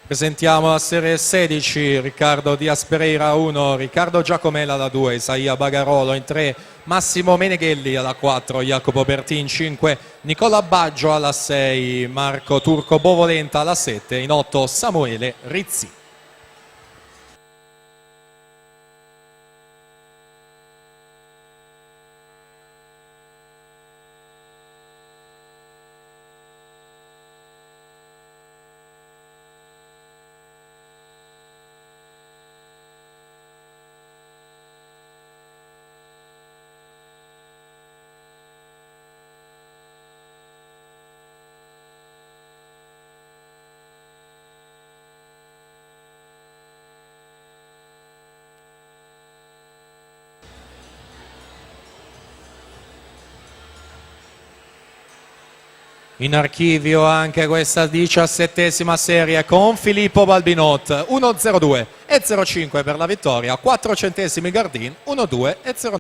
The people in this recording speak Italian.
Presentiamo la serie 16, Riccardo Diaz Pereira 1, Riccardo Giacomella alla 2, Isaia Bagarolo in 3, Massimo Meneghelli alla 4, Jacopo Bertin 5, Nicola Baggio alla 6, Marco Turco Bovolenta alla 7, in 8 Samuele Rizzi. In archivio anche questa 17ª serie con Filippo Balbinot 1-0-2 e 0-5 per la vittoria, 4 centesimi Gardin 1-2 e 0